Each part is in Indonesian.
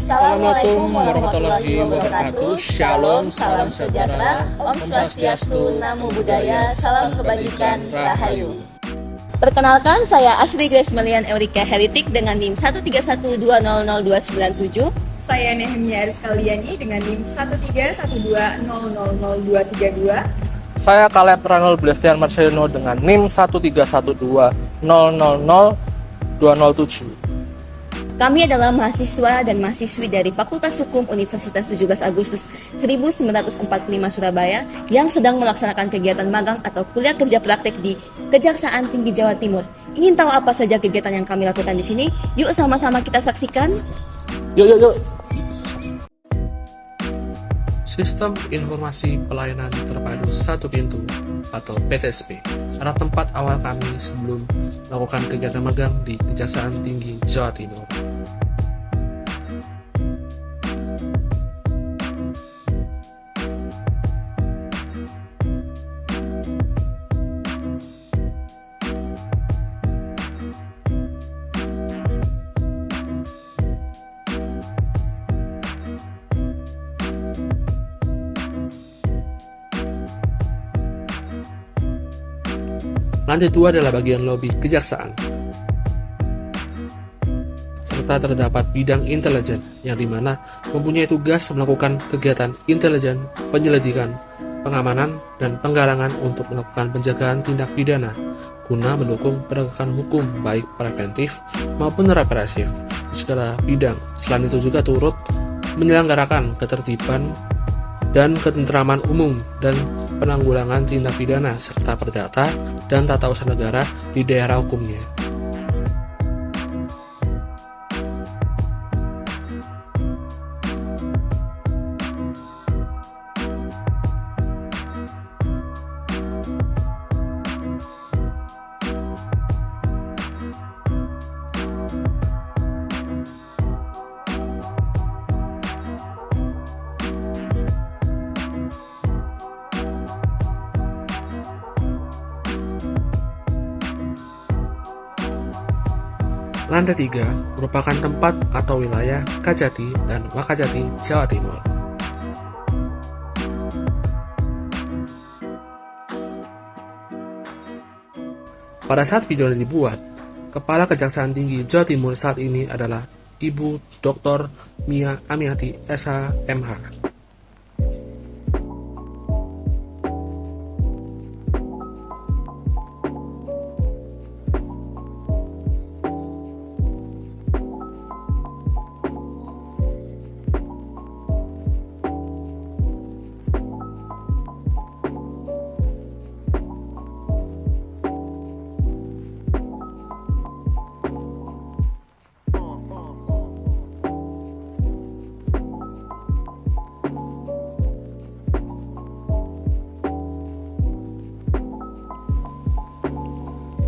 Assalamualaikum warahmatullahi wabarakatuh. Shalom, salam sejahtera, Om Swastiastu, Namo Buddhaya, salam kebajikan, Rahayu. Perkenalkan, saya Asri Grace Melian Eurika Heritik dengan NIM 131200297. Saya Nehemia Aris Kaliani dengan NIM 13120000232. Saya Caleb Ranul Blestian Marcelino dengan NIM 13120000207. Kami adalah mahasiswa dan mahasiswi dari Fakultas Hukum Universitas 17 Agustus 1945 Surabaya yang sedang melaksanakan kegiatan magang atau kuliah kerja praktik di Kejaksaan Tinggi Jawa Timur. Ingin tahu apa saja kegiatan yang kami lakukan di sini? Yuk sama-sama kita saksikan. Yuk. Sistem Informasi Pelayanan Terpadu Satu Pintu atau PTSP adalah tempat awal kami sebelum melakukan kegiatan magang di Kejaksaan Tinggi Jawa Timur. Lantai 2 adalah bagian lobi kejaksaan, serta terdapat bidang intelijen yang dimana mempunyai tugas melakukan kegiatan intelijen, penyelidikan, pengamanan, dan penggalangan untuk melakukan penjagaan tindak pidana guna mendukung penegakan hukum baik preventif maupun represif di segala bidang. Selain itu juga turut menyelenggarakan ketertiban dan ketentraman umum dan penanggulangan tindak pidana serta perdata dan tata usaha negara di daerah hukumnya. Lantai 3 merupakan tempat atau wilayah Kajati dan Wakajati, Jawa Timur. Pada saat video ini dibuat, Kepala Kejaksaan Tinggi Jawa Timur saat ini adalah Ibu Dr. Mia Amiati, SH, MH.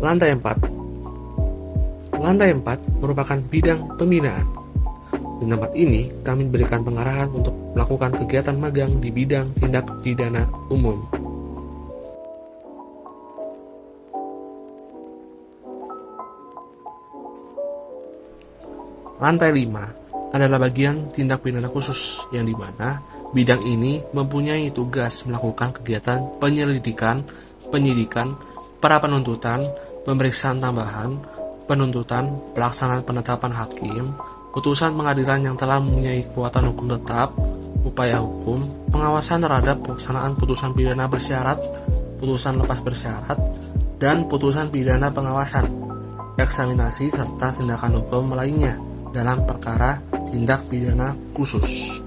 Lantai 4. Lantai 4 merupakan bidang pembinaan. Di tempat ini, kami diberikan pengarahan untuk melakukan kegiatan magang di bidang tindak pidana umum. Lantai 5 adalah bagian tindak pidana khusus, yang dimana bidang ini mempunyai tugas melakukan kegiatan penyelidikan, penyidikan, pra penuntutan, pemeriksaan tambahan, penuntutan, pelaksanaan penetapan hakim, putusan pengadilan yang telah mempunyai kekuatan hukum tetap, upaya hukum, pengawasan terhadap pelaksanaan putusan pidana bersyarat, putusan lepas bersyarat, dan putusan pidana pengawasan, eksaminasi serta tindakan hukum lainnya dalam perkara tindak pidana khusus.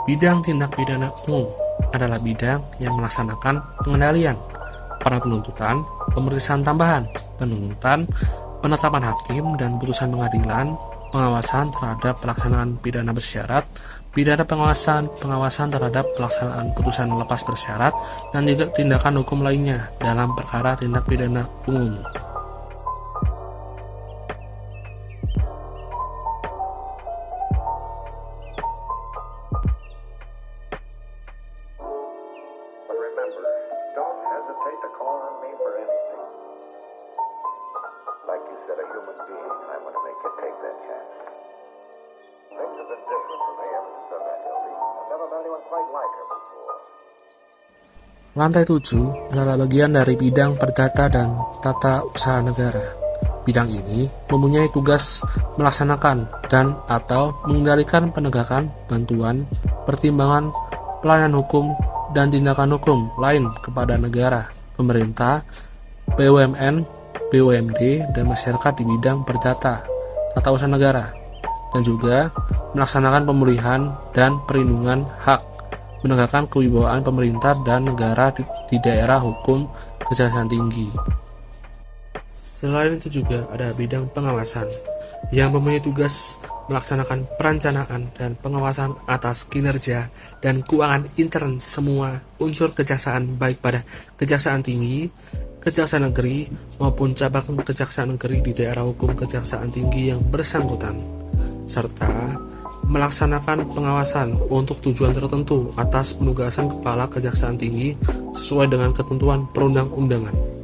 Bidang tindak pidana umum adalah bidang yang melaksanakan pengendalian, para penuntutan, pemeriksaan tambahan, penuntutan, penetapan hakim dan putusan pengadilan, pengawasan terhadap pelaksanaan pidana bersyarat, pidana pengawasan terhadap pelaksanaan putusan lepas bersyarat, dan juga tindakan hukum lainnya dalam perkara tindak pidana umum. But remember, don't hesitate to call on me for anything. Like you said, a human being, I want to make you take that chance. Things have been different for me ever since I met Hildy. I've never met anyone quite like her before. Lantai 7 adalah bagian dari bidang perdata dan tata usaha negara. Bidang ini mempunyai tugas melaksanakan dan atau mengendalikan penegakan, bantuan, pertimbangan, pelayanan hukum, dan tindakan hukum lain kepada negara, pemerintah, BUMN, BUMD, dan masyarakat di bidang perdata, tata usaha negara, dan juga melaksanakan pemulihan dan perlindungan hak, menegakkan kewibawaan pemerintah dan negara di daerah hukum kejaksaan tinggi. Selain itu juga ada bidang pengawasan yang mempunyai tugas melaksanakan perencanaan dan pengawasan atas kinerja dan keuangan intern semua unsur kejaksaan baik pada kejaksaan tinggi, kejaksaan negeri maupun cabang kejaksaan negeri di daerah hukum kejaksaan tinggi yang bersangkutan, serta melaksanakan pengawasan untuk tujuan tertentu atas penugasan kepala kejaksaan tinggi sesuai dengan ketentuan perundang-undangan.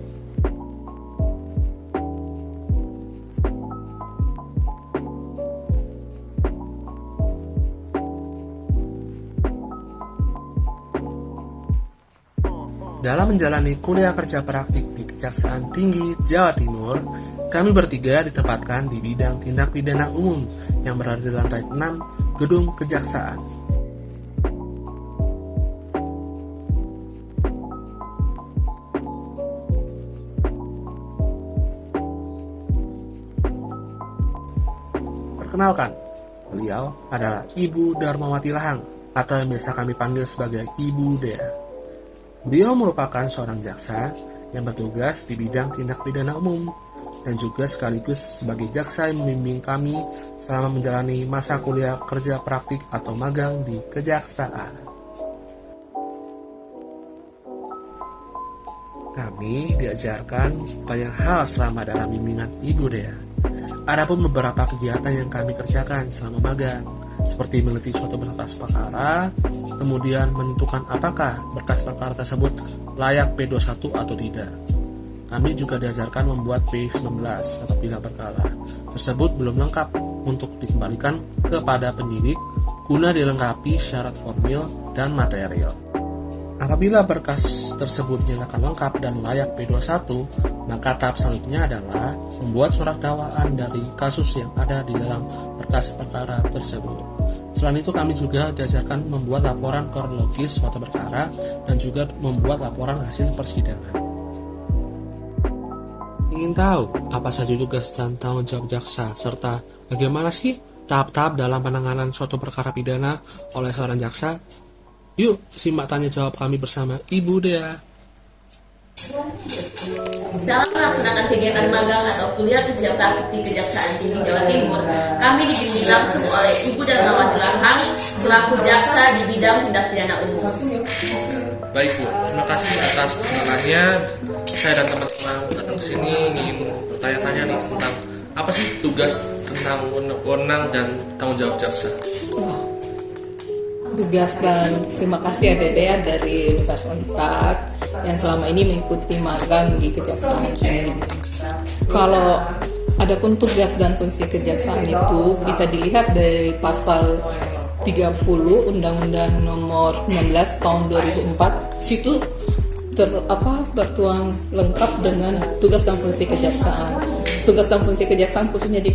Dalam menjalani kuliah kerja praktik di Kejaksaan Tinggi Jawa Timur, kami bertiga ditempatkan di bidang tindak pidana umum yang berada di lantai 6 gedung kejaksaan. Perkenalkan, beliau adalah Ibu Darmawati Lahang atau yang biasa kami panggil sebagai Ibu Dea. Beliau merupakan seorang jaksa yang bertugas di bidang tindak pidana umum dan juga sekaligus sebagai jaksa yang membimbing kami selama menjalani masa kuliah kerja praktik atau magang di kejaksaan. Kami diajarkan banyak hal selama dalam bimbingan Ibu Dea. Adapun beberapa kegiatan yang kami kerjakan selama magang, seperti meneliti suatu berkas perkara, kemudian menentukan apakah berkas perkara tersebut layak P21 atau tidak. Kami juga diajarkan membuat P19 apabila perkara tersebut belum lengkap untuk dikembalikan kepada penyidik guna dilengkapi syarat formil dan material. Apabila berkas tersebut dinyatakan lengkap dan layak P21, maka tahap selanjutnya adalah membuat surat dakwaan dari kasus yang ada di dalam berkas perkara tersebut. Selain itu kami juga diajarkan membuat laporan kronologis suatu perkara dan juga membuat laporan hasil persidangan. Ingin tahu apa saja tugas dan tanggung jawab jaksa serta bagaimana sih tahap-tahap dalam penanganan suatu perkara pidana oleh seorang jaksa? Yuk simak tanya jawab kami bersama Ibu Dea. Dalam melaksanakan kegiatan magang atau kuliah kerja praktik di Kejaksaan Tinggi Jawa Timur, kami dibimbing langsung oleh Ibu Darmawati Lahang selaku jaksa di bidang tindak pidana umum. Baik Bu, terima kasih atas kesempatannya. Saya dan teman-teman datang ke sini ingin bertanya-tanya nih tentang apa sih tugas tentang wewenang dan tanggung jawab jaksa. Tugas dan terima kasih ya Dea dari Universitas Unpad yang selama ini mengikuti magang di Kejaksaan ini. Kalau adapun tugas dan fungsi kejaksaan itu bisa dilihat dari pasal 30 Undang-Undang Nomor 19 Tahun 2004. Situ tertuang lengkap dengan tugas dan fungsi kejaksaan. Tugas dan fungsi kejaksaan khususnya di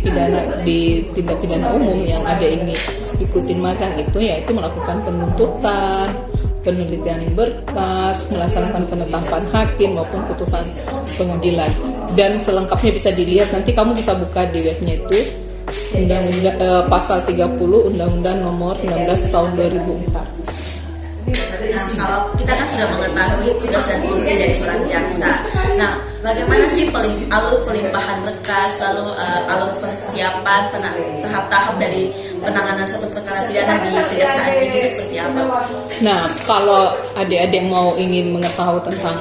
tindak pidana umum yang ada ini ikutin magang itu yaitu melakukan penuntutan, penelitian berkas, melaksanakan penetapan hakim maupun putusan pengadilan. Dan selengkapnya bisa dilihat, nanti kamu bisa buka di webnya itu Pasal 30 Undang-Undang Nomor 16 Tahun 2004. Nah, kalau kita kan sudah mengetahui tugas dan fungsi dari seorang jaksa. Nah, bagaimana sih alur pelimpahan berkas, lalu alur persiapan tahap-tahap dari penanganan suatu perkara pidana di kejaksaan ini itu seperti apa? Nah, kalau adik-adik ingin mengetahui tentang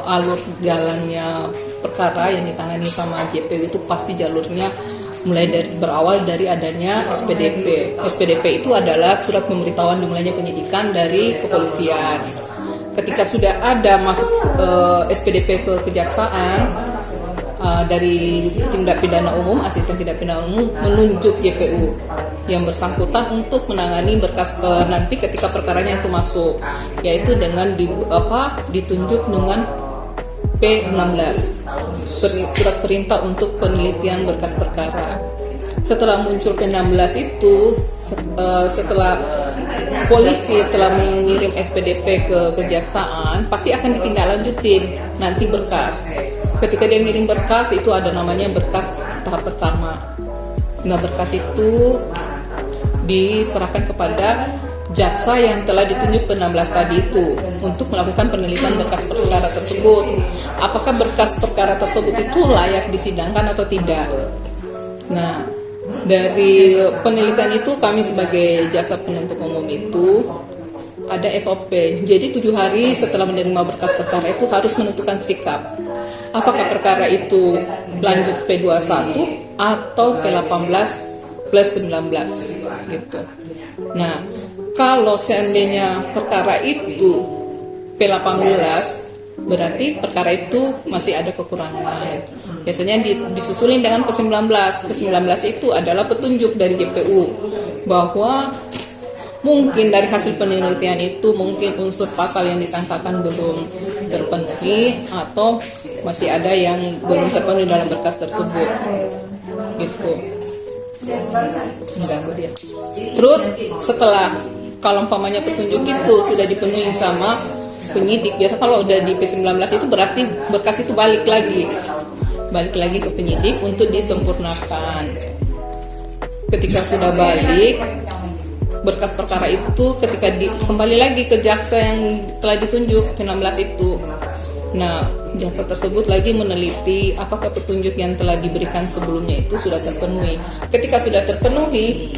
alur jalannya perkara yang ditangani sama JPU, itu pasti jalurnya berawal dari adanya SPDP. SPDP itu adalah surat pemberitahuan dimulainya penyidikan dari kepolisian. Ketika sudah ada masuk SPDP ke kejaksaan, dari tindak pidana umum, asisten tindak pidana umum menunjuk JPU yang bersangkutan untuk menangani berkas nanti ketika perkaranya itu masuk, yaitu dengan ditunjuk dengan P16, surat perintah untuk penelitian berkas perkara. Setelah muncul P16 itu, setelah polisi telah mengirim SPDP ke kejaksaan, pasti akan ditindaklanjutin nanti berkas. Ketika dia ngirim berkas, itu ada namanya berkas tahap pertama. Nah, berkas itu diserahkan kepada jaksa yang telah ditunjuk P16 tadi itu untuk melakukan penelitian berkas perkara tersebut. Apakah berkas perkara tersebut itu layak disidangkan atau tidak? Nah, dari penelitian itu kami sebagai jaksa penuntut umum itu ada SOP. Jadi 7 hari setelah menerima berkas perkara itu harus menentukan sikap. Apakah perkara itu lanjut P21 atau P18 plus 19 gitu. Nah, kalau seandainya perkara itu P18, berarti perkara itu masih ada kekurangan. Biasanya disusulin dengan P19. P19 itu adalah petunjuk dari JPU bahwa mungkin dari hasil penelitian itu mungkin unsur pasal yang disangkakan belum terpenuhi atau masih ada yang belum terpenuhi dalam berkas tersebut. Gitu. Mengganggu dia. Terus setelah kalau umpamanya petunjuk itu sudah dipenuhi sama penyidik, biasa kalau udah di P19 itu berarti berkas itu balik lagi ke penyidik untuk disempurnakan. Ketika sudah balik berkas perkara itu, ketika kembali lagi ke jaksa yang telah ditunjuk P16 itu, nah jaksa tersebut lagi meneliti apakah petunjuk yang telah diberikan sebelumnya itu sudah terpenuhi. Ketika sudah terpenuhi,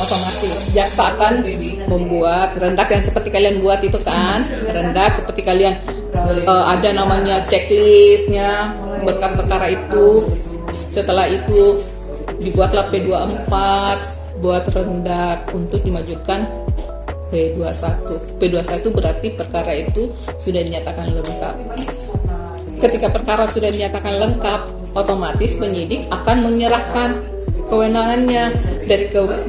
otomatis jaksa akan membuat rendak yang seperti kalian buat itu kan, rendak seperti kalian ada namanya checklistnya berkas perkara itu. Setelah itu dibuatlah P24, buat rendak untuk dimajukan P21. P21 berarti perkara itu sudah dinyatakan lengkap. Ketika perkara sudah dinyatakan lengkap, otomatis penyidik akan menyerahkan kewenangannya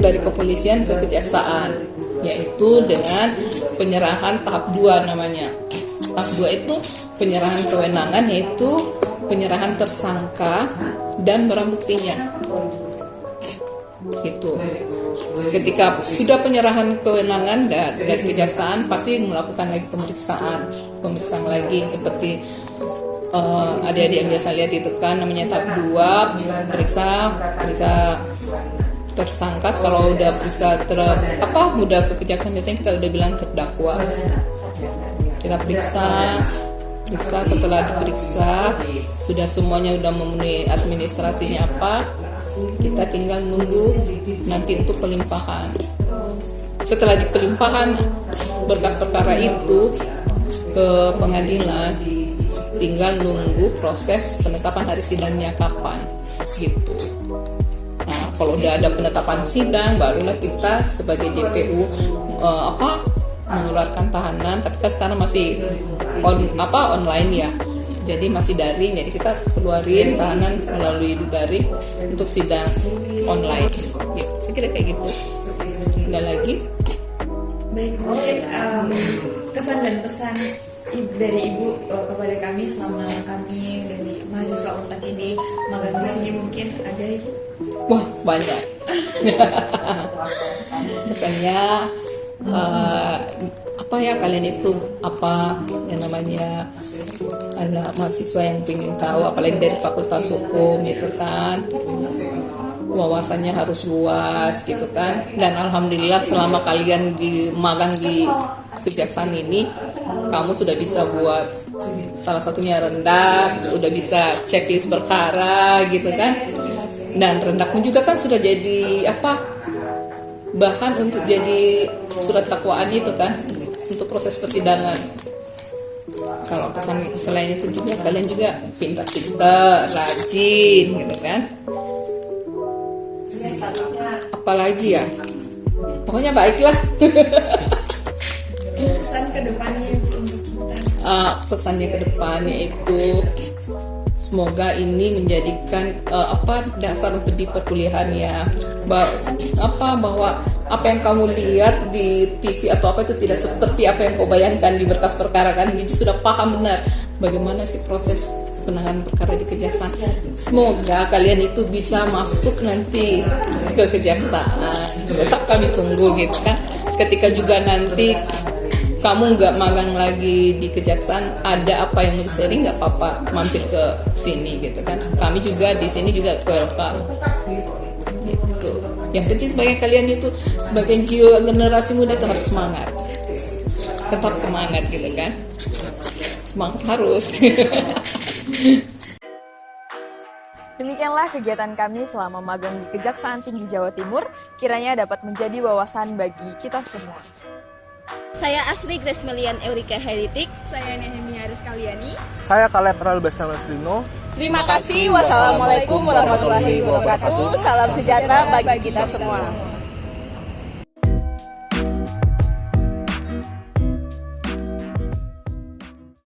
dari kepolisian ke kejaksaan, yaitu dengan penyerahan tahap 2 namanya. Tahap 2 itu penyerahan kewenangan, yaitu penyerahan tersangka dan barang buktinya. Gitu. Ketika sudah penyerahan kewenangan dari kejaksaan, pasti melakukan lagi pemeriksaan lagi seperti adik-adik yang biasa lihat itu kan, namanya tahap 2, periksa tersangka. Kalau udah periksa udah ke kejaksaan, biasanya kita udah bilang terdakwa. Kita periksa. Setelah diperiksa sudah semuanya udah memenuhi administrasinya kita tinggal nunggu nanti untuk pelimpahan. Setelah dipelimpahan berkas perkara itu ke pengadilan, tinggal nunggu proses penetapan hari sidangnya kapan gitu. Nah, kalau udah ada penetapan sidang, barulah kita sebagai JPU mengeluarkan tahanan. Tapi kan sekarang masih online ya, jadi masih daring, jadi kita keluarin tahanan melalui daring untuk sidang online gitu. Saya kira kayak gitu. Ada lagi? Baik, mungkin kesan dan pesan dari Ibu kepada kami selama kami dari mahasiswa UNTAD ini magang di sini, mungkin ada Ibu? Wah, banyak. Pesannya kalian itu yang namanya anak mahasiswa yang ingin tahu, apalagi dari Fakultas Hukum itu kan, wawasannya harus luas gitu kan. Dan alhamdulillah selama kalian di magang di kejaksaan ini, kamu sudah bisa buat salah satunya rendak, udah bisa checklist perkara gitu kan. Dan rendakmu juga kan sudah jadi bahan untuk jadi surat dakwaan itu kan, untuk proses persidangan. Kalau kesan selain itu juga kalian juga pintar-pintar, rajin gitu kan. Apalagi ya, pokoknya baiklah. Pesan ke depannya Ibu untuk kita. Pesannya ke depannya itu semoga ini menjadikan dasar untuk di perkuliahan ya, bahwa apa yang kamu lihat di TV atau apa itu tidak seperti apa yang kau bayangkan di berkas perkara kan. Jadi sudah paham benar bagaimana sih proses penanganan perkara di kejaksaan. Semoga kalian itu bisa masuk nanti ke kejaksaan. Tetap kami tunggu gitu kan. Ketika juga nanti kamu nggak magang lagi di kejaksaan, ada apa yang mau sharing, nggak apa-apa mampir ke sini gitu kan. Kami juga di sini juga welcome gitu. Yang penting sebagai kalian itu, sebagai generasi muda itu harus semangat, tetap semangat gitu kan. Semangat harus. Demikianlah kegiatan kami selama magang di Kejaksaan Tinggi Jawa Timur, kiranya dapat menjadi wawasan bagi kita semua. Saya Asri Grace Melian Eurika Heritik. Saya Nehemi Haris Kaliani. Saya Kaleb Ronald Blastian Marcelino. Terima kasih. Wassalamualaikum warahmatullahi wabarakatuh. Salam sejahtera bagi kita semua.